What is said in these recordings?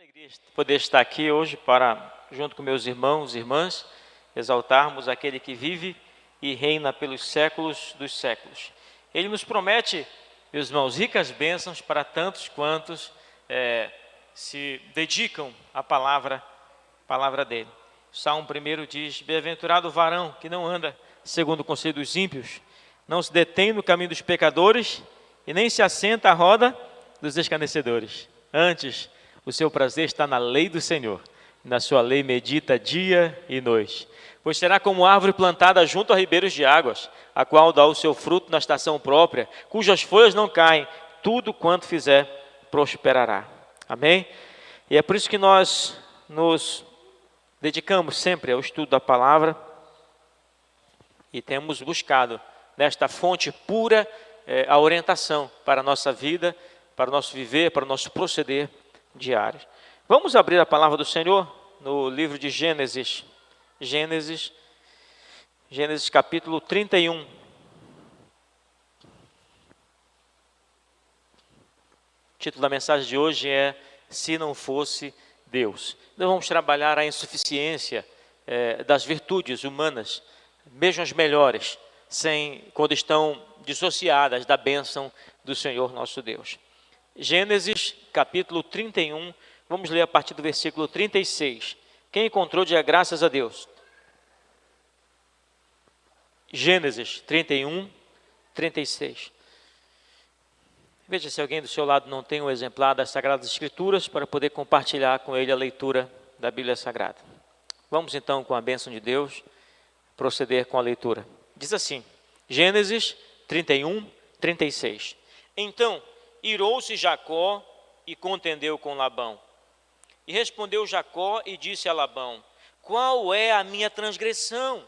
alegria poder estar aqui hoje para, junto com meus irmãos e irmãs, exaltarmos aquele que vive e reina pelos séculos dos séculos. Ele nos promete, meus irmãos, ricas bênçãos para tantos quantos se dedicam à palavra dele. O Salmo 1 diz: bem-aventurado o varão que não anda segundo o conselho dos ímpios, não se detém no caminho dos pecadores e nem se assenta à roda dos escarnecedores. Antes, o seu prazer está na lei do Senhor, e na sua lei medita dia e noite. Pois será como árvore plantada junto a ribeiros de águas, a qual dá o seu fruto na estação própria, cujas folhas não caem, tudo quanto fizer prosperará. Amém? E é por isso que nós nos dedicamos sempre ao estudo da palavra e temos buscado nesta fonte pura a orientação para a nossa vida, para o nosso viver, para o nosso proceder diário. Vamos abrir a palavra do Senhor no livro de Gênesis. Gênesis capítulo 31. O título da mensagem de hoje é Se Não Fosse Deus. Nós vamos trabalhar a insuficiência das virtudes humanas, mesmo as melhores, quando estão dissociadas da bênção do Senhor nosso Deus. Gênesis capítulo 31, vamos ler a partir do versículo 36. Quem encontrou, diga graças a Deus. Gênesis 31, 36. Veja se alguém do seu lado não tem um exemplar das Sagradas Escrituras para poder compartilhar com ele a leitura da Bíblia Sagrada. Vamos então, com a bênção de Deus, proceder com a leitura. Diz assim, Gênesis 31, 36. Então irou-se Jacó e contendeu com Labão. E respondeu Jacó e disse a Labão: qual é a minha transgressão?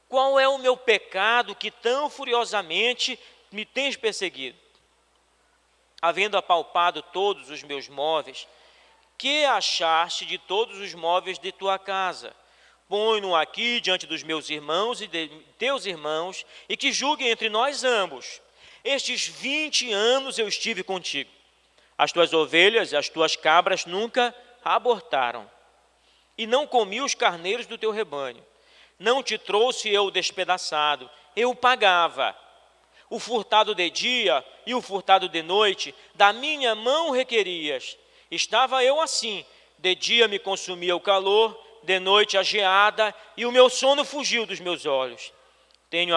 Qual é o meu pecado que tão furiosamente me tens perseguido? Havendo apalpado todos os meus móveis, que achaste de todos os móveis de tua casa? Põe-no aqui diante dos meus irmãos e de teus irmãos, e que julguem entre nós ambos. Estes 20 anos eu estive contigo. As tuas ovelhas e as tuas cabras nunca abortaram. E não comi os carneiros do teu rebanho. Não te trouxe eu despedaçado, eu pagava. O furtado de dia e o furtado de noite, da minha mão requerias. Estava eu assim, de dia me consumia o calor, de noite a geada, e o meu sono fugiu dos meus olhos. Tenho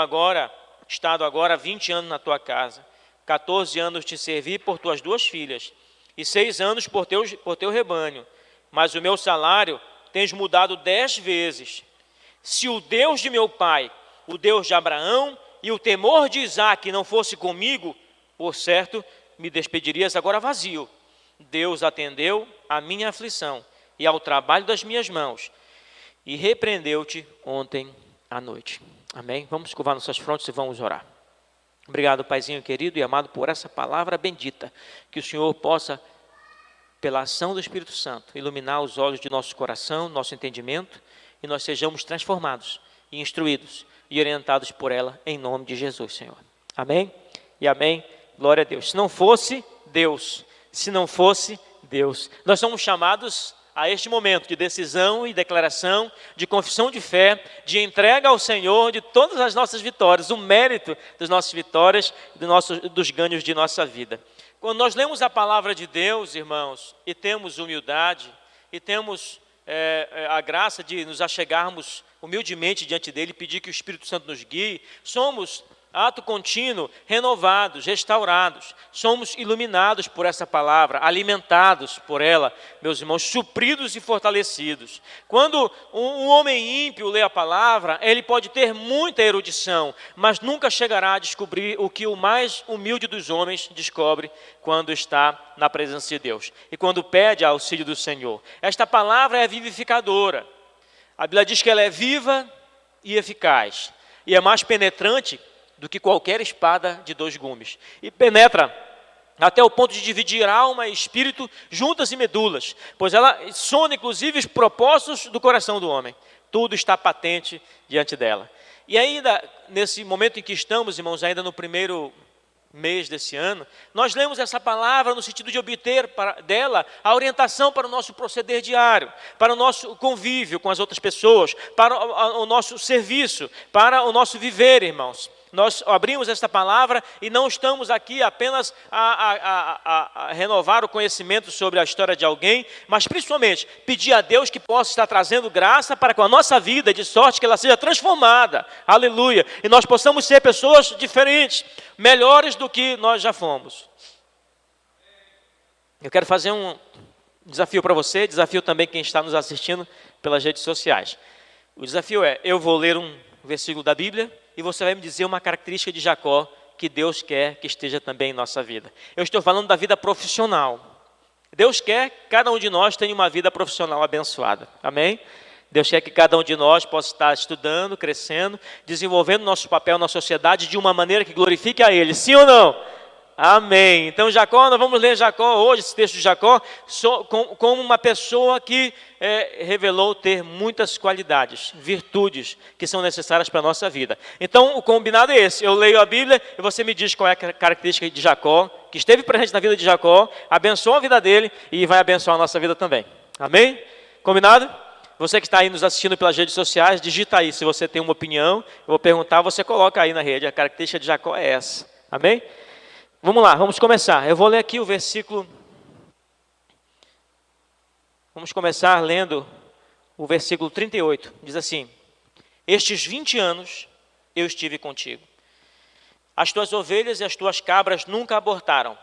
estado agora 20 anos na tua casa, 14 anos te servi por tuas 2 filhas, e 6 anos por teu rebanho, mas o meu salário tens mudado 10 vezes. Se o Deus de meu pai, o Deus de Abraão, e o temor de Isaque não fosse comigo, por certo, me despedirias agora vazio. Deus atendeu à minha aflição e ao trabalho das minhas mãos, e repreendeu-te ontem à noite. Amém? Vamos curvar nossas frontes e vamos orar. Obrigado, Paizinho querido e amado, por essa palavra bendita. Que o Senhor possa, pela ação do Espírito Santo, iluminar os olhos de nosso coração, nosso entendimento, e nós sejamos transformados e instruídos e orientados por ela, em nome de Jesus, Senhor. Amém? E amém. Glória a Deus. Se não fosse Deus, nós somos chamados a este momento de decisão e declaração, de confissão de fé, de entrega ao Senhor de todas as nossas vitórias, o mérito das nossas vitórias, dos ganhos de nossa vida. Quando nós lemos a palavra de Deus, irmãos, e temos humildade, e temos a graça de nos achegarmos humildemente diante dele e pedir que o Espírito Santo nos guie, somos, ato contínuo, renovados, restaurados, somos iluminados por essa palavra, alimentados por ela, meus irmãos, supridos e fortalecidos. Quando um homem ímpio lê a palavra, ele pode ter muita erudição, mas nunca chegará a descobrir o que o mais humilde dos homens descobre quando está na presença de Deus e quando pede auxílio do Senhor. Esta palavra é vivificadora. A Bíblia diz que ela é viva e eficaz, e é mais penetrante do que qualquer espada de 2 gumes, e penetra até o ponto de dividir alma e espírito, juntas e medulas, pois ela sonda inclusive os propósitos do coração do homem. Tudo está patente diante dela. E ainda, nesse momento em que estamos, irmãos, ainda no primeiro mês desse ano, nós lemos essa palavra no sentido de obter dela a orientação para o nosso proceder diário, para o nosso convívio com as outras pessoas, para o nosso serviço, para o nosso viver, irmãos. Nós abrimos esta palavra e não estamos aqui apenas a renovar o conhecimento sobre a história de alguém, mas principalmente pedir a Deus que possa estar trazendo graça para com a nossa vida, de sorte que ela seja transformada, aleluia, e nós possamos ser pessoas diferentes, melhores do que nós já fomos. Eu quero fazer um desafio para você, desafio também quem está nos assistindo pelas redes sociais. O desafio é, eu vou ler um versículo da Bíblia, e você vai me dizer uma característica de Jacó que Deus quer que esteja também em nossa vida. Eu estou falando da vida profissional. Deus quer que cada um de nós tenha uma vida profissional abençoada. Amém? Deus quer que cada um de nós possa estar estudando, crescendo, desenvolvendo nosso papel na sociedade de uma maneira que glorifique a Ele. Sim ou não? Amém. Então Jacó, nós vamos ler Jacó hoje, esse texto de Jacó, como uma pessoa que revelou ter muitas qualidades, virtudes que são necessárias para a nossa vida. Então o combinado é esse, eu leio a Bíblia e você me diz qual é a característica de Jacó, que esteve presente na vida de Jacó, abençoa a vida dele e vai abençoar a nossa vida também. Amém? Combinado? Você que está aí nos assistindo pelas redes sociais, digita aí, se você tem uma opinião, eu vou perguntar, você coloca aí na rede, a característica de Jacó é essa. Amém? Vamos lá, vamos começar. Eu vou ler aqui o versículo. Vamos começar lendo o versículo 38. Diz assim: estes 20 anos eu estive contigo. As tuas ovelhas e as tuas cabras nunca abortaram,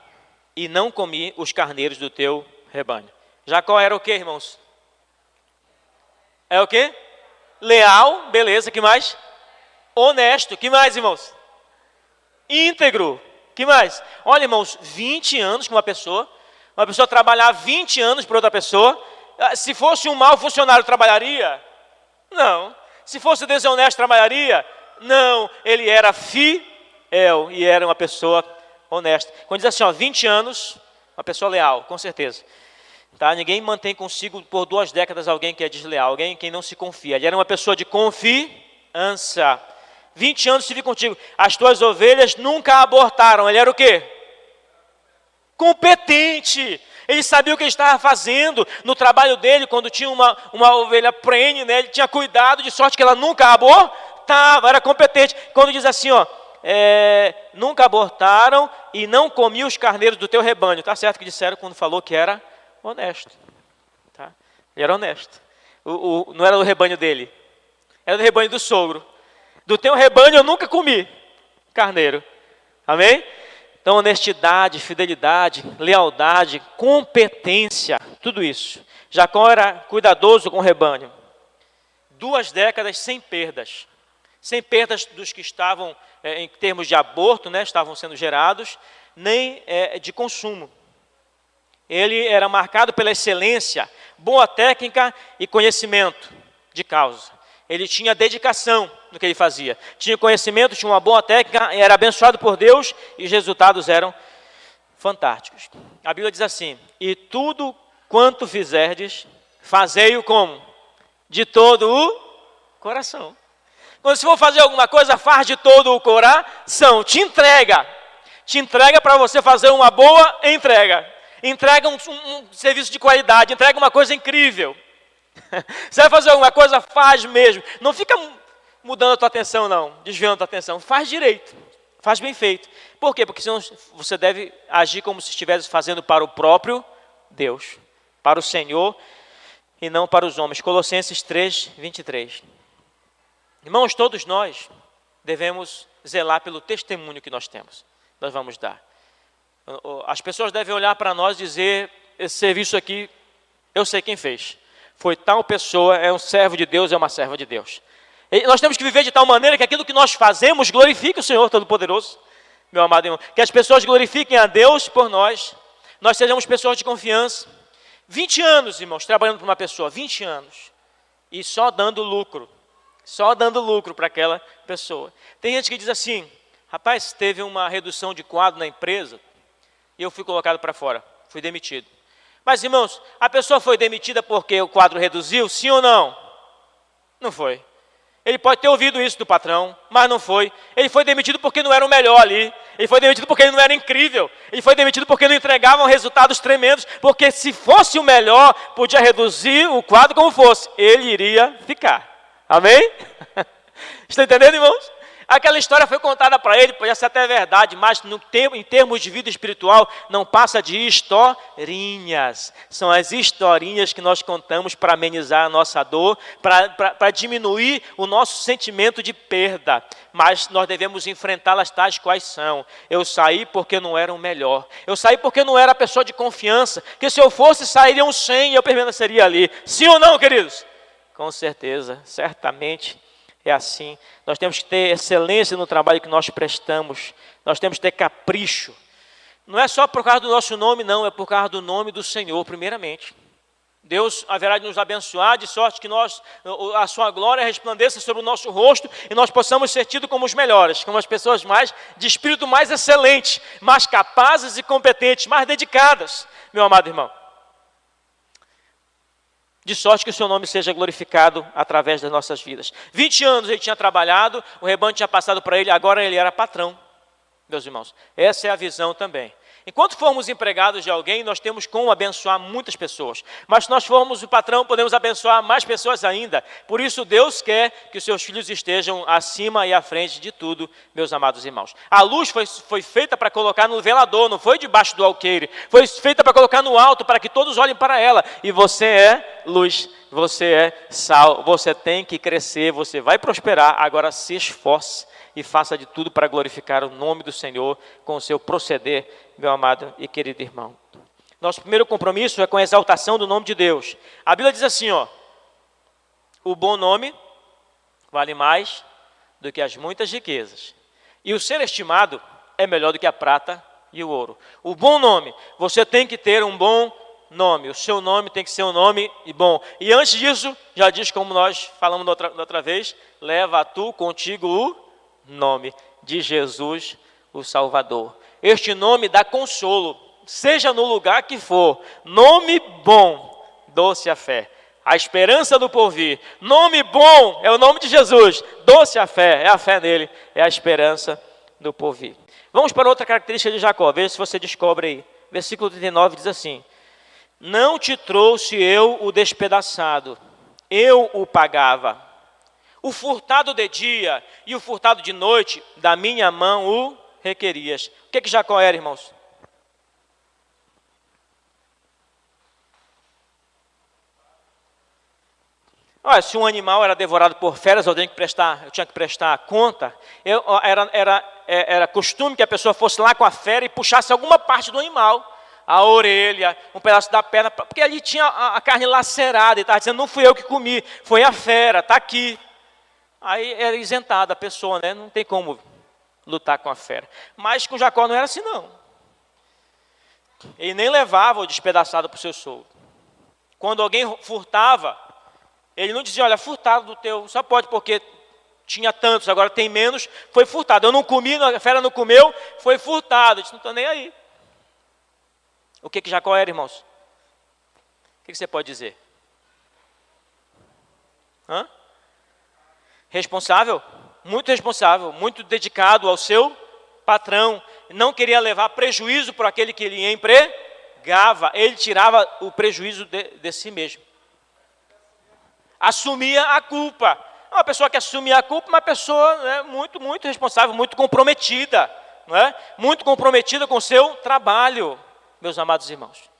e não comi os carneiros do teu rebanho. Jacó era o quê, irmãos? É o quê? Leal, beleza, que mais? Honesto, que mais, irmãos? Íntegro. Que mais? Olha, irmãos, 20 anos com uma pessoa trabalhar 20 anos para outra pessoa, se fosse um mau funcionário, trabalharia? Não. Se fosse desonesto, trabalharia? Não. Ele era fiel e era uma pessoa honesta. Quando diz assim, 20 anos, uma pessoa leal, com certeza. Tá? Ninguém mantém consigo por 2 décadas alguém que é desleal, alguém que não se confia. Ele era uma pessoa de confiança. 20 anos estive contigo, as tuas ovelhas nunca abortaram. Ele era o quê? Competente. Ele sabia o que ele estava fazendo no trabalho dele, quando tinha uma ovelha prenhe, né? Ele tinha cuidado de sorte que ela nunca abortava, era competente. Quando diz assim, nunca abortaram e não comi os carneiros do teu rebanho. Está certo que disseram quando falou que era honesto. Tá? Ele era honesto. Não era do rebanho dele, era do rebanho do sogro. Do teu rebanho eu nunca comi carneiro. Amém? Então, honestidade, fidelidade, lealdade, competência, tudo isso. Jacó era cuidadoso com o rebanho. 2 décadas sem perdas. Sem perdas dos que estavam, em termos de aborto, né, estavam sendo gerados, nem de consumo. Ele era marcado pela excelência, boa técnica e conhecimento de causa. Ele tinha dedicação no que ele fazia. Tinha conhecimento, tinha uma boa técnica, era abençoado por Deus e os resultados eram fantásticos. A Bíblia diz assim: e tudo quanto fizerdes, fazei-o como? De todo o coração. Quando você for fazer alguma coisa, faz de todo o coração. Te entrega para você fazer uma boa entrega. Entrega um serviço de qualidade, entrega uma coisa incrível. Você vai fazer alguma coisa, faz mesmo. Não fica mudando a tua atenção, não, desviando a tua atenção. Faz direito, faz bem feito. Por quê? Porque senão você deve agir como se estivesse fazendo para o próprio Deus, para o Senhor e não para os homens. Colossenses 3, 23. Irmãos, todos nós devemos zelar pelo testemunho que nós temos. Nós vamos dar. As pessoas devem olhar para nós e dizer: esse serviço aqui, eu sei quem fez. Foi tal pessoa, é um servo de Deus, é uma serva de Deus. E nós temos que viver de tal maneira que aquilo que nós fazemos glorifique o Senhor Todo-Poderoso, meu amado irmão. Que as pessoas glorifiquem a Deus por nós. Nós sejamos pessoas de confiança. 20 anos, irmãos, trabalhando para uma pessoa, 20 anos. E só dando lucro para aquela pessoa. Tem gente que diz assim: rapaz, teve uma redução de quadro na empresa e eu fui colocado para fora, fui demitido. Mas, irmãos, a pessoa foi demitida porque o quadro reduziu, sim ou não? Não foi. Ele pode ter ouvido isso do patrão, mas não foi. Ele foi demitido porque não era o melhor ali. Ele foi demitido porque ele não era incrível. Ele foi demitido porque não entregavam resultados tremendos. Porque se fosse o melhor, podia reduzir o quadro como fosse. Ele iria ficar. Amém? Estão entendendo, irmãos? Aquela história foi contada para ele, podia ser até verdade, mas em termos de vida espiritual, não passa de historinhas. São as historinhas que nós contamos para amenizar a nossa dor, para diminuir o nosso sentimento de perda. Mas nós devemos enfrentá-las tais quais são. Eu saí porque não era o melhor. Eu saí porque não era a pessoa de confiança. Que se eu fosse, sairiam 100 e eu permaneceria ali. Sim ou não, queridos? Com certeza, certamente. É assim, nós temos que ter excelência no trabalho que nós prestamos, nós temos que ter capricho. Não é só por causa do nosso nome, não, é por causa do nome do Senhor, primeiramente. Deus haverá de nos abençoar, de sorte que a sua glória resplandeça sobre o nosso rosto e nós possamos ser tidos como os melhores, como as pessoas de espírito mais excelente, mais capazes e competentes, mais dedicadas, meu amado irmão. De sorte que o seu nome seja glorificado através das nossas vidas. 20 anos ele tinha trabalhado, o rebanho tinha passado para ele, agora ele era patrão, meus irmãos. Essa é a visão também. Enquanto formos empregados de alguém, nós temos como abençoar muitas pessoas. Mas se nós formos o patrão, podemos abençoar mais pessoas ainda. Por isso Deus quer que os seus filhos estejam acima e à frente de tudo, meus amados irmãos. A luz foi feita para colocar no velador, não foi debaixo do alqueire. Foi feita para colocar no alto, para que todos olhem para ela. E você é luz, você é sal, você tem que crescer, você vai prosperar. Agora se esforce e faça de tudo para glorificar o nome do Senhor com o seu proceder, meu amado e querido irmão. Nosso primeiro compromisso é com a exaltação do nome de Deus. A Bíblia diz assim, o bom nome vale mais do que as muitas riquezas. E o ser estimado é melhor do que a prata e o ouro. O bom nome, você tem que ter um bom nome. O seu nome tem que ser um nome bom. E antes disso, já diz como nós falamos da outra vez, leva tu contigo o nome de Jesus, o Salvador. Este nome dá consolo, seja no lugar que for. Nome bom, doce a fé. A esperança do porvir. Nome bom é o nome de Jesus. Doce a fé, é a fé nele, é a esperança do porvir. Vamos para outra característica de Jacó, veja se você descobre aí. Versículo 39 diz assim: não te trouxe eu o despedaçado, eu o pagava. O furtado de dia e o furtado de noite, da minha mão o requerias. O que Jacó era, irmãos? Olha, se um animal era devorado por feras, eu tinha que prestar conta. Era costume que a pessoa fosse lá com a fera e puxasse alguma parte do animal. A orelha, um pedaço da perna, porque ali tinha a carne lacerada. Ele estava dizendo, não fui eu que comi, foi a fera, está aqui. Aí era isentada a pessoa, né? Não tem como lutar com a fera. Mas com Jacó não era assim, não. Ele nem levava o despedaçado para o seu sogro. Quando alguém furtava, ele não dizia, olha, furtado do teu, só pode porque tinha tantos, agora tem menos, foi furtado. Eu não comi, a fera não comeu, foi furtado. Eu disse, não estou nem aí. O que Jacó era, irmãos? O que você pode dizer? Responsável, muito dedicado ao seu patrão, não queria levar prejuízo para aquele que ele empregava, ele tirava o prejuízo de si mesmo. Assumia a culpa. Uma pessoa que assumia a culpa, uma pessoa, né, muito responsável, muito comprometida, não é? Muito comprometida com o seu trabalho, meus amados irmãos.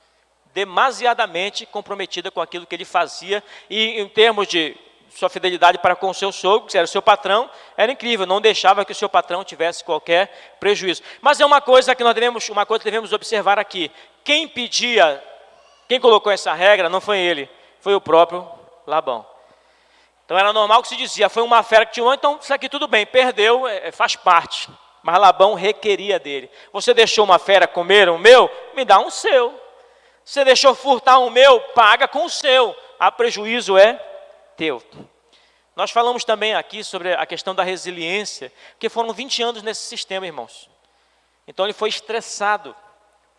Demasiadamente comprometida com aquilo que ele fazia e em termos de sua fidelidade para com o seu sogro, que era o seu patrão, era incrível, não deixava que o seu patrão tivesse qualquer prejuízo. Mas é uma coisa que devemos observar aqui. Quem colocou essa regra não foi ele, foi o próprio Labão. Então era normal que se dizia, foi uma fera que tinha, então isso aqui tudo bem, perdeu, faz parte. Mas Labão requeria dele. Você deixou uma fera comer o meu? Me dá um seu. Você deixou furtar o meu? Paga com o seu. A prejuízo é teu. Nós falamos também aqui sobre a questão da resiliência, porque foram 20 anos nesse sistema, irmãos. Então ele foi estressado.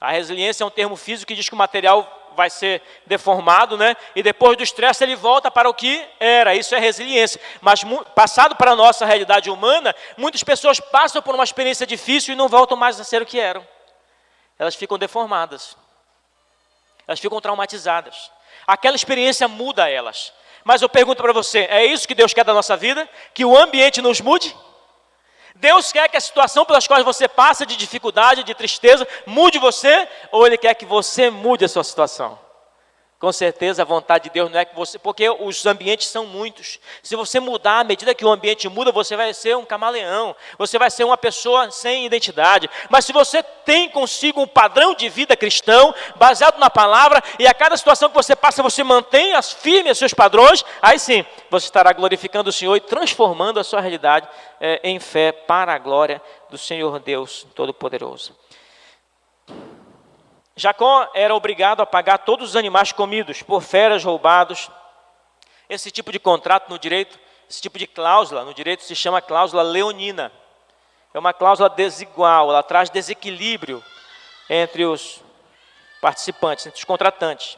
A resiliência é um termo físico que diz que o material vai ser deformado, né? E depois do estresse ele volta para o que era. Isso é resiliência. Mas passado para a nossa realidade humana, muitas pessoas passam por uma experiência difícil e não voltam mais a ser o que eram. Elas ficam deformadas. Elas ficam traumatizadas. Aquela experiência muda elas. Mas eu pergunto para você, é isso que Deus quer da nossa vida? Que o ambiente nos mude? Deus quer que a situação pelas quais você passa de dificuldade, de tristeza, mude você, ou Ele quer que você mude a sua situação? Com certeza a vontade de Deus não é que você... Porque os ambientes são muitos. Se você mudar, à medida que o ambiente muda, você vai ser um camaleão. Você vai ser uma pessoa sem identidade. Mas se você tem consigo um padrão de vida cristão, baseado na palavra, e a cada situação que você passa, você mantém firme os seus padrões, aí sim, você estará glorificando o Senhor e transformando a sua realidade em fé para a glória do Senhor Deus Todo-Poderoso. Jacó era obrigado a pagar todos os animais comidos por feras roubados. Esse tipo de contrato no direito, esse tipo de cláusula no direito se chama cláusula leonina. É uma cláusula desigual, ela traz desequilíbrio entre os participantes, entre os contratantes.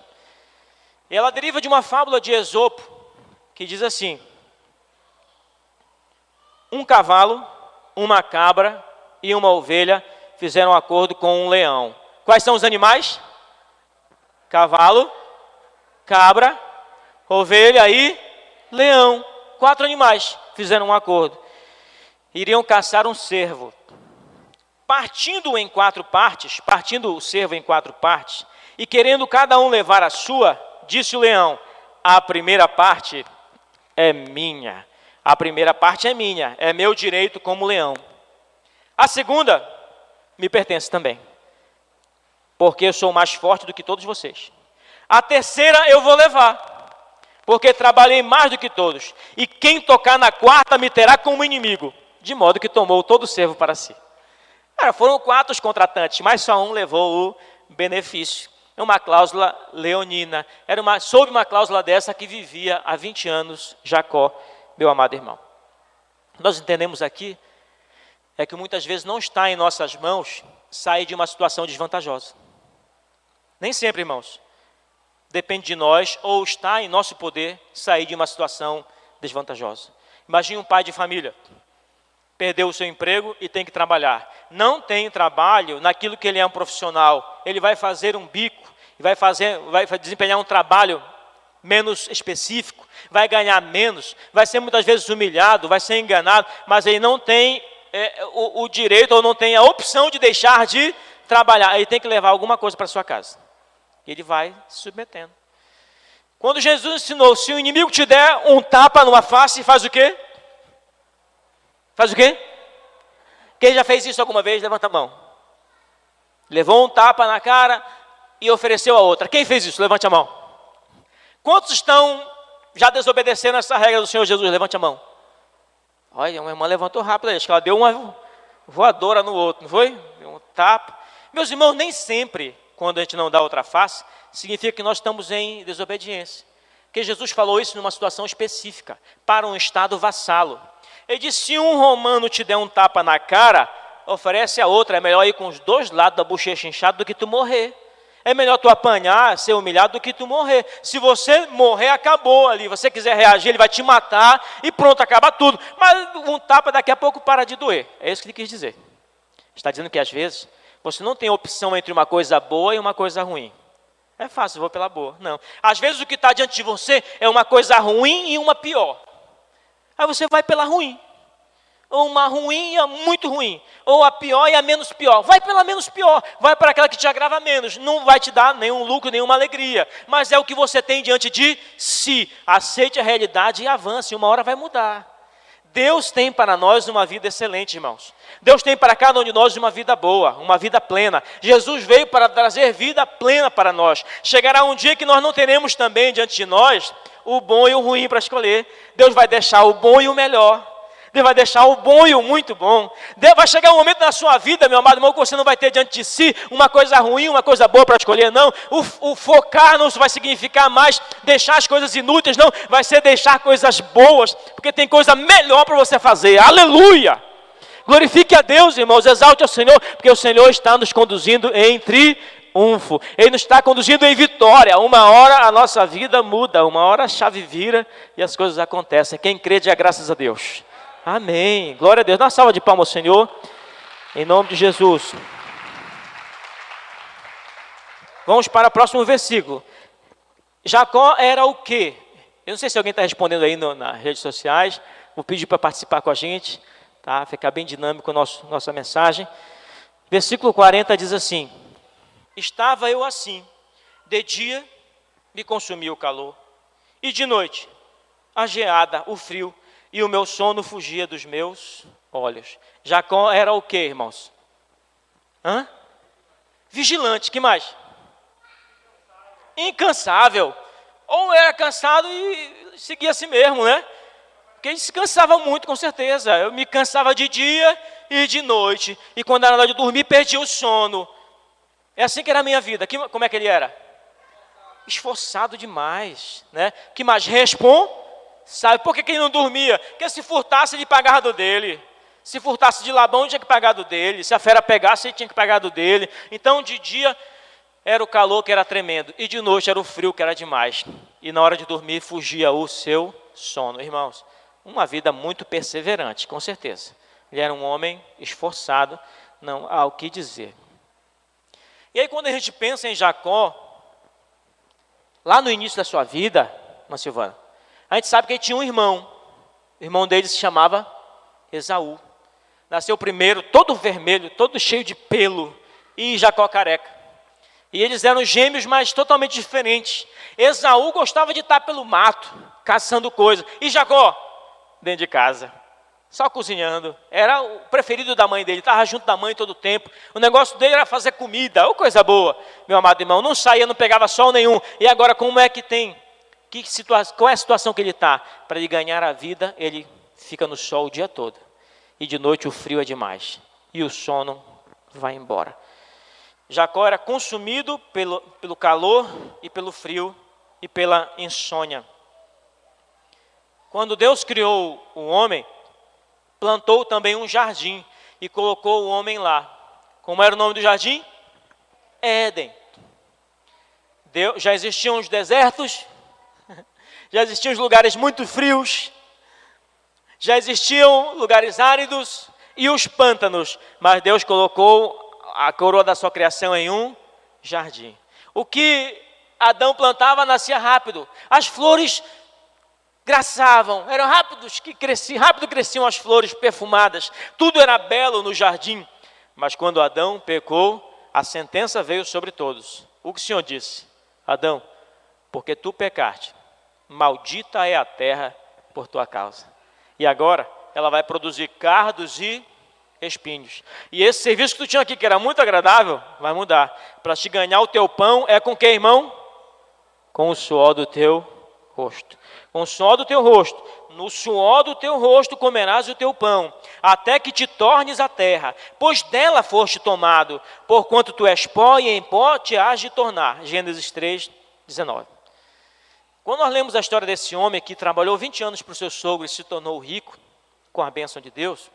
E ela deriva de uma fábula de Esopo, que diz assim: um cavalo, uma cabra e uma ovelha fizeram um acordo com um leão. Quais são os animais? Cavalo, cabra, ovelha e leão. 4 animais fizeram um acordo. Iriam caçar um cervo. Partindo o cervo em 4 partes, e querendo cada um levar a sua, disse o leão: a primeira parte é minha. A primeira parte é minha, é meu direito como leão. A segunda me pertence também, porque eu sou mais forte do que todos vocês. A terceira eu vou levar, porque trabalhei mais do que todos. E quem tocar na 4ª me terá como inimigo. De modo que tomou todo o cervo para si. Foram 4 os contratantes, mas só um levou o benefício. É uma cláusula leonina. Sob uma cláusula dessa que vivia há 20 anos Jacó, meu amado irmão. Nós entendemos aqui que muitas vezes não está em nossas mãos sair de uma situação desvantajosa. Nem sempre, irmãos, depende de nós ou está em nosso poder sair de uma situação desvantajosa. Imagine um pai de família, perdeu o seu emprego e tem que trabalhar. Não tem trabalho naquilo que ele é um profissional. Ele vai fazer um bico, vai desempenhar um trabalho menos específico, vai ganhar menos, vai ser muitas vezes humilhado, vai ser enganado, mas ele não tem o direito ou não tem a opção de deixar de trabalhar. Ele tem que levar alguma coisa para sua casa. Ele vai se submetendo. Quando Jesus ensinou, se o inimigo te der um tapa numa face, faz o quê? Faz o quê? Quem já fez isso alguma vez? Levanta a mão. Levou um tapa na cara e ofereceu a outra. Quem fez isso? Levante a mão. Quantos estão já desobedecendo essa regra do Senhor Jesus? Levante a mão. Olha, uma irmã levantou rápido, acho que ela deu uma voadora no outro, não foi? Deu um tapa. Meus irmãos, nem sempre, quando a gente não dá outra face, significa que nós estamos em desobediência. Porque Jesus falou isso numa situação específica, para um estado vassalo. Ele disse, se um romano te der um tapa na cara, oferece a outra. É melhor ir com os 2 lados da bochecha inchada do que tu morrer. É melhor tu apanhar, ser humilhado, do que tu morrer. Se você morrer, acabou ali. Você quiser reagir, ele vai te matar e pronto, acaba tudo. Mas um tapa daqui a pouco para de doer. É isso que ele quis dizer. Está dizendo que às vezes você não tem opção entre uma coisa boa e uma coisa ruim. É fácil, eu vou pela boa. Não. Às vezes o que está diante de você é uma coisa ruim e uma pior. Aí você vai pela ruim. Ou uma ruim e a muito ruim. Ou a pior e a menos pior. Vai pela menos pior. Vai para aquela que te agrava menos. Não vai te dar nenhum lucro, nenhuma alegria. Mas é o que você tem diante de si. Aceite a realidade e avance. Uma hora vai mudar. Deus tem para nós uma vida excelente, irmãos. Deus tem para cada um de nós uma vida boa, uma vida plena. Jesus veio para trazer vida plena para nós. Chegará um dia que nós não teremos também diante de nós o bom e o ruim para escolher. Deus vai deixar o bom e o melhor. Deus vai deixar o bom e o muito bom. Deus vai chegar um momento na sua vida, meu amado irmão, que você não vai ter diante de si uma coisa ruim, uma coisa boa para escolher, não. O focar não vai significar mais deixar as coisas inúteis, não. Vai ser deixar coisas boas, porque tem coisa melhor para você fazer. Aleluia! Glorifique a Deus, irmãos, exalte ao Senhor, porque o Senhor está nos conduzindo entre triunfo. Ele nos está conduzindo em vitória. Uma hora a nossa vida muda, uma hora a chave vira e as coisas acontecem. Quem crê, diga graças a Deus. Amém. Glória a Deus. Dá uma salva de palmas ao Senhor. Em nome de Jesus. Vamos para o próximo versículo. Jacó era o quê? Eu não sei se alguém está respondendo aí nas redes sociais. Vou pedir para participar com a gente, tá? Ficar bem dinâmico a nossa mensagem. Versículo 40 diz assim: estava eu assim, de dia me consumia o calor, e de noite a geada, o frio, e o meu sono fugia dos meus olhos. Jacó era o quê, irmãos? Vigilante, que mais? Incansável. Ou era cansado e seguia a si mesmo, né? Porque ele se cansava muito, com certeza. Eu me cansava de dia e de noite. E quando era hora de dormir, perdia o sono. É assim que era a minha vida. Como é que ele era? Esforçado demais, né? Que mais? Responsável. Por que ele não dormia? Porque se furtasse, ele pagava do dele. Se furtasse de Labão, ele tinha que pagar do dele. Se a fera pegasse, ele tinha que pagar do dele. Então, de dia era o calor que era tremendo. E de noite era o frio que era demais. E na hora de dormir, fugia o seu sono. Irmãos, uma vida muito perseverante, com certeza. Ele era um homem esforçado, não há o que dizer. E aí, quando a gente pensa em Jacó, lá no início da sua vida, irmã Silvana, a gente sabe que ele tinha um irmão. O irmão dele se chamava Esaú. Nasceu primeiro, todo vermelho, todo cheio de pelo, e Jacó careca. E eles eram gêmeos, mas totalmente diferentes. Esaú gostava de estar pelo mato, caçando coisas. E Jacó, dentro de casa, só cozinhando. Era o preferido da mãe dele, estava junto da mãe todo o tempo. O negócio dele era fazer comida, ou coisa boa, meu amado irmão. Não saía, não pegava sol nenhum. E agora, como é que tem? Qual é a situação que ele está? Para ele ganhar a vida, ele fica no sol o dia todo. E de noite o frio é demais. E o sono vai embora. Jacó era consumido pelo calor e pelo frio e pela insônia. Quando Deus criou o homem, plantou também um jardim e colocou o homem lá. Como era o nome do jardim? Éden. Já existiam os desertos, já existiam os lugares muito frios, já existiam lugares áridos e os pântanos, mas Deus colocou a coroa da sua criação em um jardim. O que Adão plantava nascia rápido. As flores graçavam, eram rápidos que cresciam, rápido cresciam as flores perfumadas. Tudo era belo no jardim. Mas quando Adão pecou, a sentença veio sobre todos. O que o Senhor disse? Adão, porque tu pecaste, maldita é a terra por tua causa. E agora ela vai produzir cardos e espinhos. E esse serviço que tu tinha aqui, que era muito agradável, vai mudar. Para te ganhar o teu pão, é com que, irmão? Com o suor do teu rosto. Com o suor do teu rosto. No suor do teu rosto comerás o teu pão, até que te tornes a terra, pois dela foste tomado, porquanto tu és pó e em pó te hás de tornar. Gênesis 3, 19. Quando nós lemos a história desse homem que trabalhou 20 anos para o seu sogro e se tornou rico, com a bênção de Deus,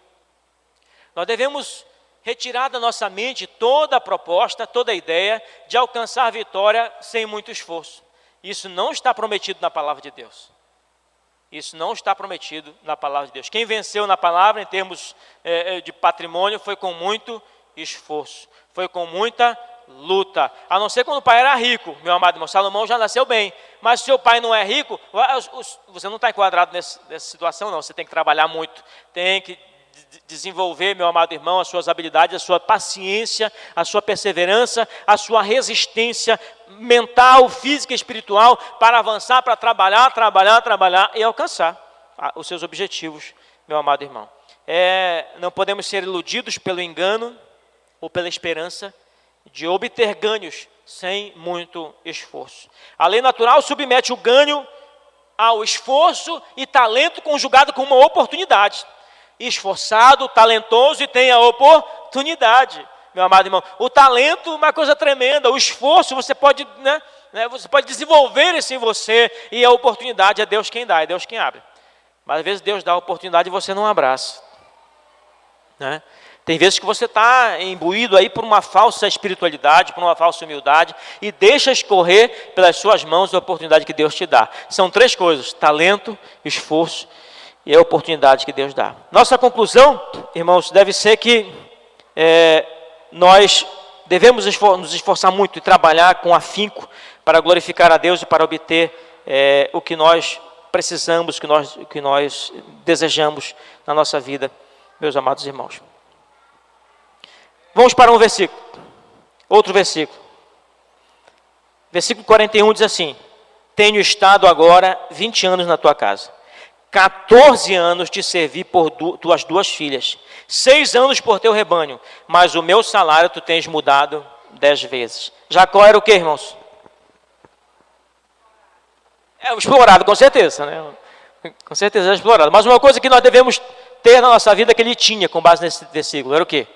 nós devemos retirar da nossa mente toda a proposta, toda a ideia de alcançar a vitória sem muito esforço. Isso não está prometido na palavra de Deus. Isso não está prometido na palavra de Deus. Quem venceu na palavra em termos de patrimônio foi com muito esforço, foi com muita luta. A não ser quando o pai era rico, meu amado irmão. Salomão já nasceu bem, mas se seu pai não é rico, você não está enquadrado nessa situação, não. Você tem que trabalhar muito, tem que desenvolver, meu amado irmão, as suas habilidades, a sua paciência, a sua perseverança, a sua resistência mental, física e espiritual para avançar, para trabalhar e alcançar os seus objetivos, meu amado irmão. Não podemos ser iludidos pelo engano ou pela esperança de obter ganhos sem muito esforço. A lei natural submete o ganho ao esforço e talento conjugado com uma oportunidade. Esforçado, talentoso e tem a oportunidade, meu amado irmão. O talento é uma coisa tremenda, o esforço você pode, você pode desenvolver isso em você, e a oportunidade é Deus quem dá, é Deus quem abre. Mas às vezes Deus dá a oportunidade e você não abraça, né? Tem vezes que você está imbuído aí por uma falsa espiritualidade, por uma falsa humildade, e deixa escorrer pelas suas mãos a oportunidade que Deus te dá. São 3 coisas: talento, esforço e a oportunidade que Deus dá. Nossa conclusão, irmãos, deve ser que nós devemos nos esforçar muito e trabalhar com afinco para glorificar a Deus e para obter o que nós precisamos, o que nós desejamos na nossa vida, meus amados irmãos. Vamos para um versículo, outro versículo. Versículo 41 diz assim: tenho estado agora 20 anos na tua casa, 14 anos te servi por tuas 2 filhas, 6 anos por teu rebanho, mas o meu salário tu tens mudado 10 vezes. Jacó era o que, irmãos? É o explorado, com certeza, né? Com certeza é explorado. Mas uma coisa que nós devemos ter na nossa vida que ele tinha, com base nesse versículo, era o quê?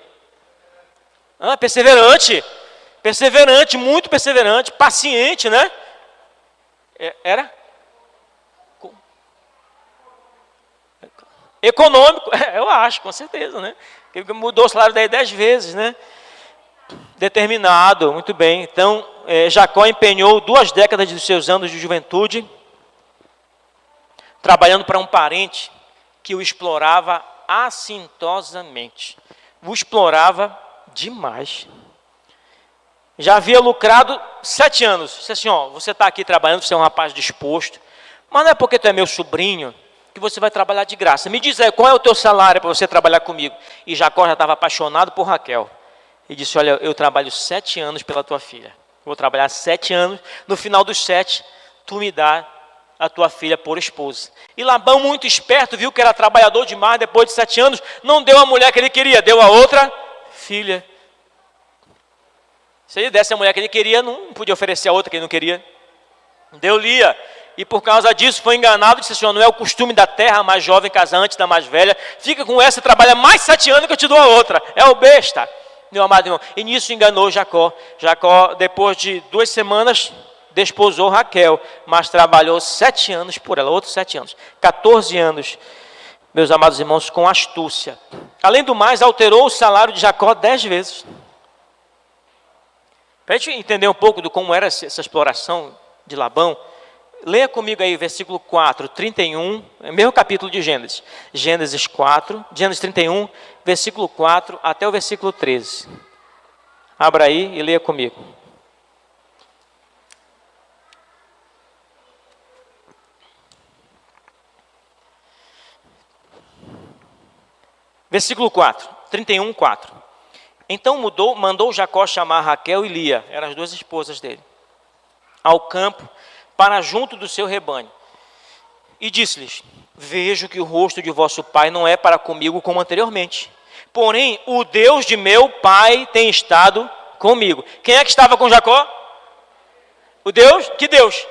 Perseverante, muito perseverante, paciente, né? Era? Econômico, eu acho, com certeza, né? Ele mudou o salário daí 10 vezes, né? Determinado, muito bem. Então, Jacó empenhou 2 décadas dos seus anos de juventude trabalhando para um parente que o explorava assintosamente. O explorava demais. Já havia lucrado 7 anos. Disse assim, você está aqui trabalhando, você é um rapaz disposto, mas não é porque tu é meu sobrinho que você vai trabalhar de graça. Me diz aí, qual é o teu salário para você trabalhar comigo? E Jacó já estava apaixonado por Raquel. E disse, olha, eu trabalho 7 anos pela tua filha. Vou trabalhar 7 anos, no final dos 7, tu me dá a tua filha por esposa. E Labão, muito esperto, viu que era trabalhador demais, depois de 7 anos, não deu a mulher que ele queria, deu a outra filha. Se ele desse a mulher que ele queria, não podia oferecer a outra que ele não queria. Deu Lia. E por causa disso foi enganado, disse assim, não é o costume da terra, a mais jovem casa antes da mais velha, fica com essa, trabalha mais 7 anos que eu te dou a outra. É o besta, meu amado irmão. E nisso enganou Jacó. Jacó, depois de 2 semanas, desposou Raquel, mas trabalhou 7 anos por ela, outros 7 anos. 14 anos, meus amados irmãos, com astúcia. Além do mais, alterou o salário de Jacó 10 vezes. Para a gente entender um pouco de como era essa exploração de Labão, leia comigo aí versículo 4, 31, mesmo capítulo de Gênesis. Gênesis 4, Gênesis 31, versículo 4 até o versículo 13. Abra aí e leia comigo. Versículo 4, 31, 4. Então mandou Jacó chamar Raquel e Lia, eram as 2 esposas dele, ao campo, para junto do seu rebanho. E disse-lhes, vejo que o rosto de vosso pai não é para comigo como anteriormente. Porém, o Deus de meu pai tem estado comigo. Quem é que estava com Jacó? O Deus? Que Deus?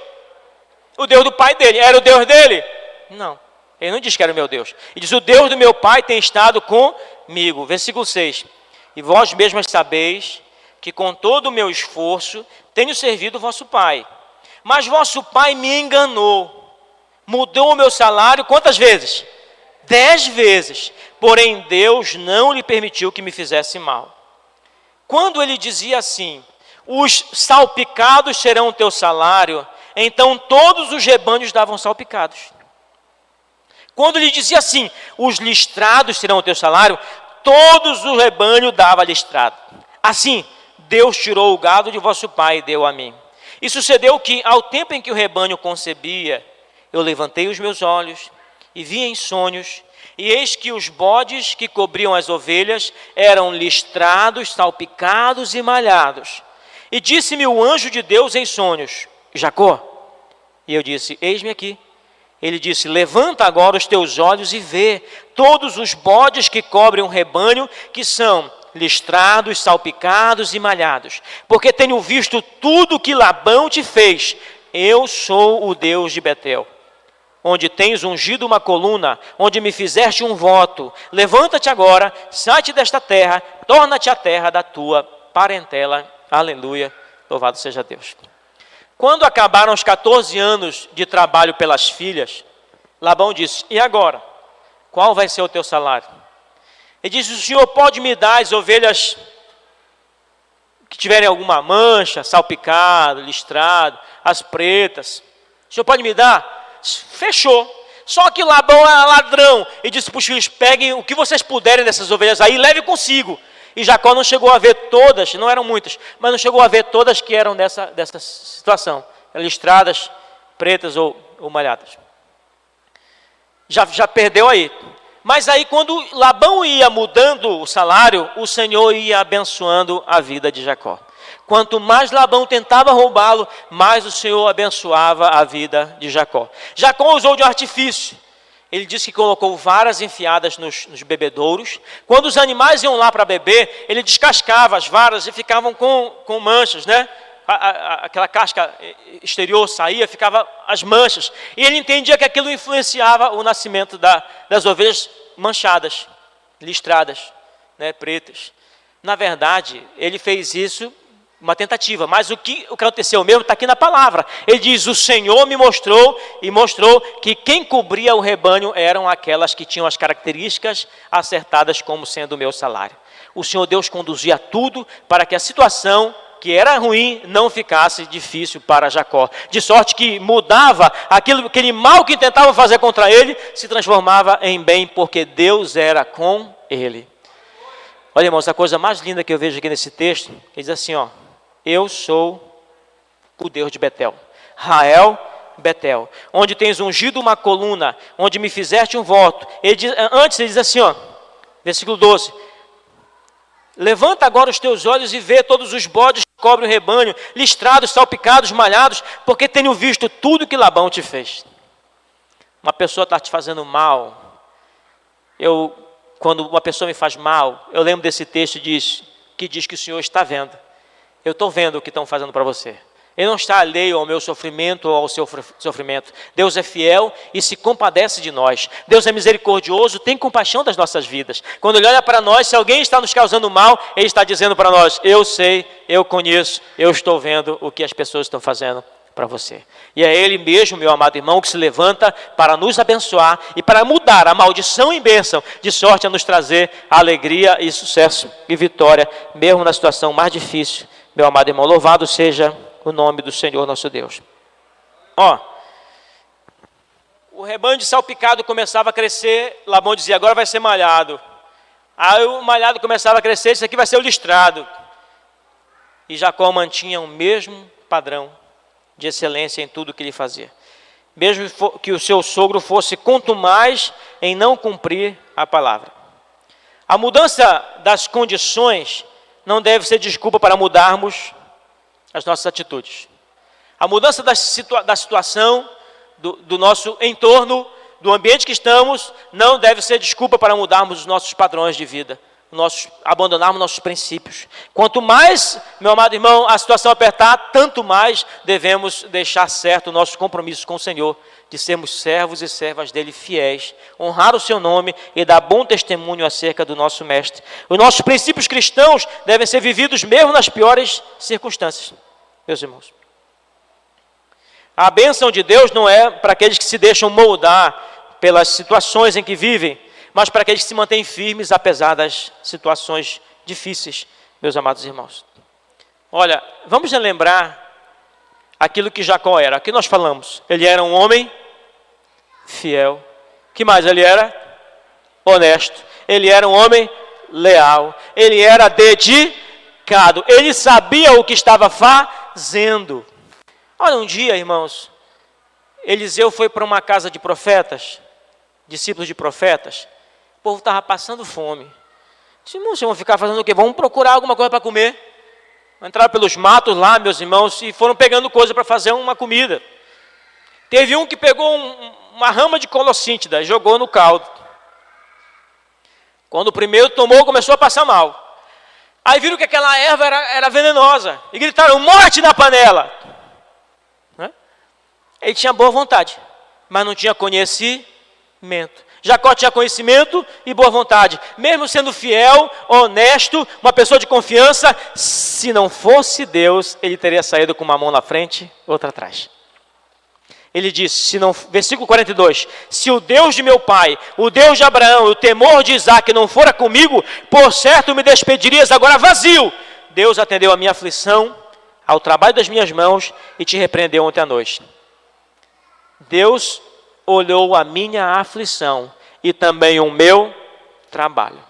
O Deus do pai dele. Era o Deus dele? Não. Ele não diz que era o meu Deus. Ele diz, o Deus do meu pai tem estado comigo. Versículo 6. E vós mesmas sabeis que com todo o meu esforço tenho servido vosso pai. Mas vosso pai me enganou, mudou o meu salário quantas vezes? 10 vezes. Porém, Deus não lhe permitiu que me fizesse mal. Quando ele dizia assim, os salpicados serão o teu salário, então todos os rebanhos davam salpicados. Quando ele dizia assim, os listrados serão o teu salário, todos os rebanhos davam listrado. Assim, Deus tirou o gado de vosso pai e deu a mim. E sucedeu que, ao tempo em que o rebanho concebia, eu levantei os meus olhos e vi em sonhos, e eis que os bodes que cobriam as ovelhas eram listrados, salpicados e malhados. E disse-me o anjo de Deus em sonhos, Jacó. E eu disse, eis-me aqui. Ele disse, levanta agora os teus olhos e vê todos os bodes que cobrem um rebanho, que são listrados, salpicados e malhados. Porque tenho visto tudo que Labão te fez. Eu sou o Deus de Betel, onde tens ungido uma coluna, onde me fizeste um voto. Levanta-te agora, sai-te desta terra, torna-te a terra da tua parentela. Aleluia, louvado seja Deus. Quando acabaram os 14 anos de trabalho pelas filhas, Labão disse, e agora? Qual vai ser o teu salário? Ele diz: o Senhor pode me dar as ovelhas que tiverem alguma mancha, salpicado, listrado, as pretas. O Senhor pode me dar? Fechou. Só que Labão era ladrão e disse para os filhos: peguem o que vocês puderem dessas ovelhas aí e levem consigo. E Jacó não chegou a ver todas, não eram muitas, mas não chegou a ver todas que eram dessa situação, listradas, pretas ou malhadas. Já perdeu aí. Mas aí quando Labão ia mudando o salário, o Senhor ia abençoando a vida de Jacó. Quanto mais Labão tentava roubá-lo, mais o Senhor abençoava a vida de Jacó. Jacó usou de um artifício. Ele disse que colocou varas enfiadas nos bebedouros. Quando os animais iam lá para beber, ele descascava as varas e ficavam com manchas, né? Aquela casca exterior saía, ficava as manchas. E ele entendia que aquilo influenciava o nascimento das ovelhas manchadas, listradas, né, pretas. Na verdade, ele fez isso, uma tentativa, mas o que aconteceu mesmo está aqui na palavra. Ele diz: o Senhor me mostrou e mostrou que quem cobria o rebanho eram aquelas que tinham as características acertadas como sendo o meu salário. O Senhor Deus conduzia tudo para que a situação que era ruim não ficasse difícil para Jacó. De sorte que mudava aquele mal que tentavam fazer contra ele, se transformava em bem, porque Deus era com ele. Olha, irmãos, a coisa mais linda que eu vejo aqui nesse texto, ele diz assim, ó: eu sou o Deus de Betel, Rael, Betel, onde tens ungido uma coluna, onde me fizeste um voto. Antes ele diz assim, ó, versículo 12: levanta agora os teus olhos e vê todos os bodes que cobrem o rebanho, listrados, salpicados, malhados, porque tenho visto tudo que Labão te fez. Uma pessoa está te fazendo mal. Quando uma pessoa me faz mal, eu lembro desse texto que diz que o Senhor está vendo. Eu estou vendo o que estão fazendo para você. Ele não está alheio ao meu sofrimento ou ao seu sofrimento. Deus é fiel e se compadece de nós. Deus é misericordioso, tem compaixão das nossas vidas. Quando Ele olha para nós, se alguém está nos causando mal, Ele está dizendo para nós: eu sei, eu conheço, eu estou vendo o que as pessoas estão fazendo para você. E é Ele mesmo, meu amado irmão, que se levanta para nos abençoar e para mudar a maldição em bênção, de sorte a nos trazer alegria e sucesso e vitória, mesmo na situação mais difícil. Meu amado irmão, louvado seja o nome do Senhor nosso Deus. Ó, o rebanho de salpicado começava a crescer, Labão dizia: agora vai ser malhado. Aí o malhado começava a crescer, isso aqui vai ser o listrado. E Jacó mantinha o mesmo padrão de excelência em tudo que ele fazia. Mesmo que o seu sogro fosse contumaz em não cumprir a palavra. A mudança das condições não deve ser desculpa para mudarmos as nossas atitudes. A mudança da situação, do nosso entorno, do ambiente que estamos, não deve ser desculpa para mudarmos os nossos padrões de vida, abandonarmos nossos princípios. Quanto mais, meu amado irmão, a situação apertar, tanto mais devemos deixar certo o nosso compromisso com o Senhor, de sermos servos e servas dele fiéis, honrar o seu nome e dar bom testemunho acerca do nosso Mestre. Os nossos princípios cristãos devem ser vividos mesmo nas piores circunstâncias, meus irmãos. A bênção de Deus não é para aqueles que se deixam moldar pelas situações em que vivem, mas para aqueles que se mantêm firmes apesar das situações difíceis, meus amados irmãos. Olha, vamos lembrar aquilo que Jacó era. Aqui nós falamos, ele era um homem fiel. Que mais ele era? Honesto. Ele era um homem leal. Ele era dedicado. Ele sabia o que estava fazendo. Olha, um dia, irmãos, Eliseu foi para uma casa de profetas, discípulos de profetas. O povo estava passando fome. Disse: irmãos, vocês vão ficar fazendo o quê? Vamos procurar alguma coisa para comer. Entraram pelos matos lá, meus irmãos, e foram pegando coisa para fazer uma comida. Teve um que pegou uma rama de colossíntida e jogou no caldo. Quando o primeiro tomou, começou a passar mal. Aí viram que aquela erva era venenosa e gritaram: morte na panela! Ele tinha boa vontade, mas não tinha conhecimento. Jacó tinha conhecimento e boa vontade. Mesmo sendo fiel, honesto, uma pessoa de confiança, se não fosse Deus, ele teria saído com uma mão na frente, outra atrás. Ele disse, se não, versículo 42, se o Deus de meu pai, o Deus de Abraão, o temor de Isaque não fora comigo, por certo me despedirias agora vazio. Deus atendeu a minha aflição, ao trabalho das minhas mãos e te repreendeu ontem à noite. Deus olhou a minha aflição e também o meu trabalho.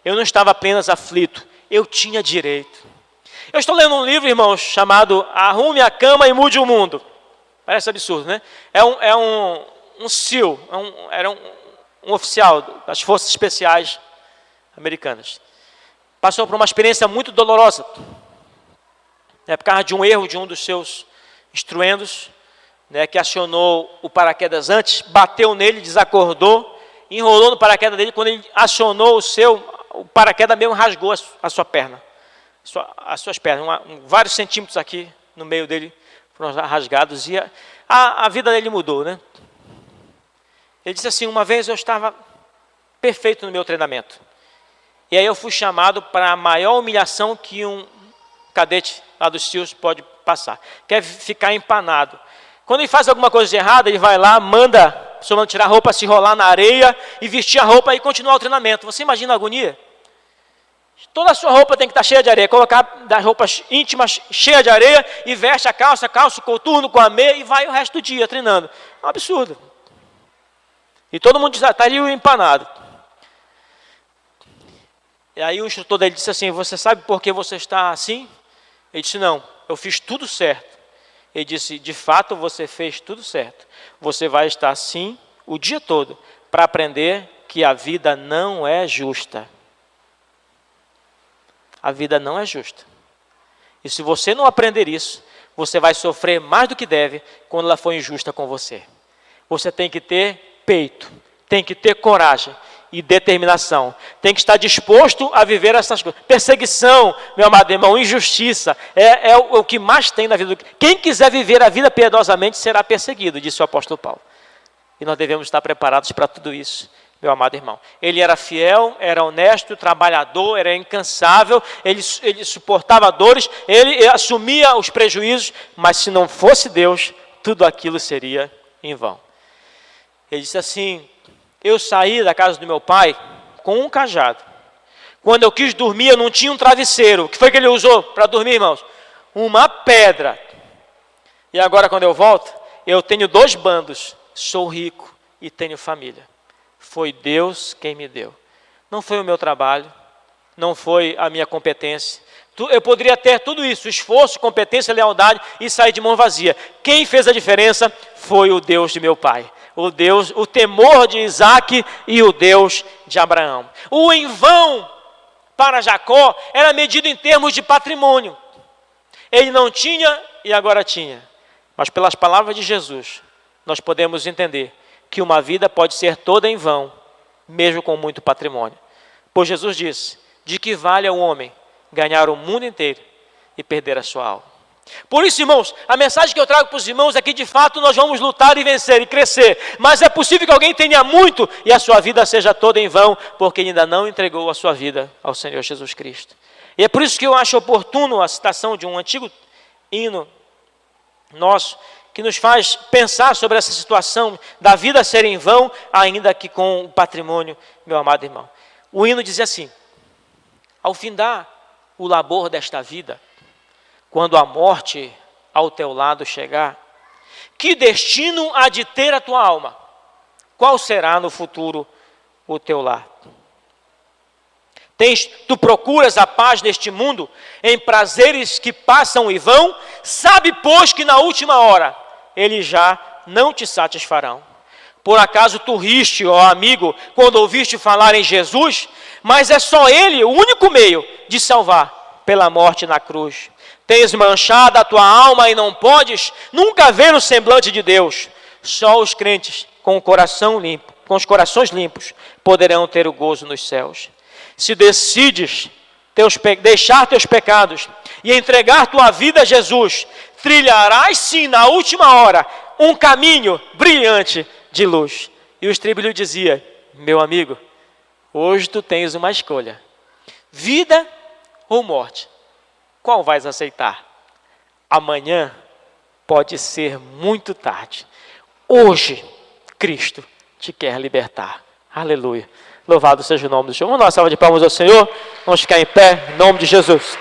Eu não estava apenas aflito, eu tinha direito. Eu estou lendo um livro, irmãos, chamado Arrume a Cama e Mude o Mundo. Parece absurdo, né? É um SEAL, era um oficial das Forças Especiais Americanas. Passou por uma experiência muito dolorosa. Por causa de um erro de um dos seus instruendos, que acionou o paraquedas antes, bateu nele, desacordou, enrolou no paraquedas dele. Quando ele acionou o paraquedas mesmo rasgou a sua perna. As suas pernas, vários centímetros aqui no meio dele foram rasgados e a vida dele mudou, né? Ele disse assim, uma vez eu estava perfeito no meu treinamento. E aí eu fui chamado para a maior humilhação que um cadete lá dos SEALs pode passar. Que é ficar empanado. Quando ele faz alguma coisa de errada, ele vai lá, manda a pessoa tirar a roupa, se rolar na areia e vestir a roupa e continuar o treinamento. Você imagina a agonia? Toda a sua roupa tem que estar cheia de areia. Colocar das roupas íntimas cheia de areia e veste a calça o coturno com a meia e vai o resto do dia treinando. É um absurdo. E todo mundo está ali empanado. E aí o instrutor dele disse assim, você sabe por que você está assim? Ele disse, não, eu fiz tudo certo. Ele disse, de fato você fez tudo certo. Você vai estar assim o dia todo para aprender que a vida não é justa. A vida não é justa. E se você não aprender isso, você vai sofrer mais do que deve quando ela for injusta com você. Você tem que ter peito, tem que ter coragem e determinação. Tem que estar disposto a viver essas coisas. Perseguição, meu amado irmão, injustiça, é o que mais tem na vida. Quem quiser viver a vida piedosamente será perseguido, disse o apóstolo Paulo. E nós devemos estar preparados para tudo isso. Meu amado irmão, ele era fiel, era honesto, trabalhador, era incansável, ele suportava dores, ele assumia os prejuízos, mas se não fosse Deus, tudo aquilo seria em vão. Ele disse assim, eu saí da casa do meu pai com um cajado. Quando eu quis dormir, eu não tinha um travesseiro. O que foi que ele usou para dormir, irmãos? Uma pedra. E agora quando eu volto, eu tenho 2 bandos, sou rico e tenho família. Foi Deus quem me deu. Não foi o meu trabalho, não foi a minha competência. Eu poderia ter tudo isso, esforço, competência, lealdade e sair de mão vazia. Quem fez a diferença foi o Deus de meu pai. O temor de Isaque e o Deus de Abraão. O em vão para Jacó era medido em termos de patrimônio. Ele não tinha e agora tinha. Mas pelas palavras de Jesus, nós podemos entender que uma vida pode ser toda em vão, mesmo com muito patrimônio. Pois Jesus disse, de que vale ao homem ganhar o mundo inteiro e perder a sua alma. Por isso, irmãos, a mensagem que eu trago para os irmãos é que de fato nós vamos lutar e vencer e crescer. Mas é possível que alguém tenha muito e a sua vida seja toda em vão, porque ele ainda não entregou a sua vida ao Senhor Jesus Cristo. E é por isso que eu acho oportuno a citação de um antigo hino nosso, que nos faz pensar sobre essa situação da vida ser em vão, ainda que com o patrimônio, meu amado irmão. O hino dizia assim, ao findar o labor desta vida, quando a morte ao teu lado chegar, que destino há de ter a tua alma? Qual será no futuro o teu lar? Tu procuras a paz neste mundo, em prazeres que passam e vão, sabe, pois, que na última hora, eles já não te satisfarão. Por acaso tu riste, ó amigo, quando ouviste falar em Jesus? Mas é só Ele o único meio de salvar pela morte na cruz. Tens manchado a tua alma e não podes nunca ver o semblante de Deus. Só os crentes com o coração limpo, com os corações limpos, poderão ter o gozo nos céus. Se decides deixar teus pecados e entregar tua vida a Jesus, trilharás sim na última hora um caminho brilhante de luz. E o estribilho dizia, meu amigo, hoje tu tens uma escolha, vida ou morte, qual vais aceitar? Amanhã pode ser muito tarde. hoje Cristo te quer libertar. Aleluia. Louvado seja o nome do Senhor. Vamos dar uma salva de palmas ao Senhor. Vamos ficar em pé, em nome de Jesus.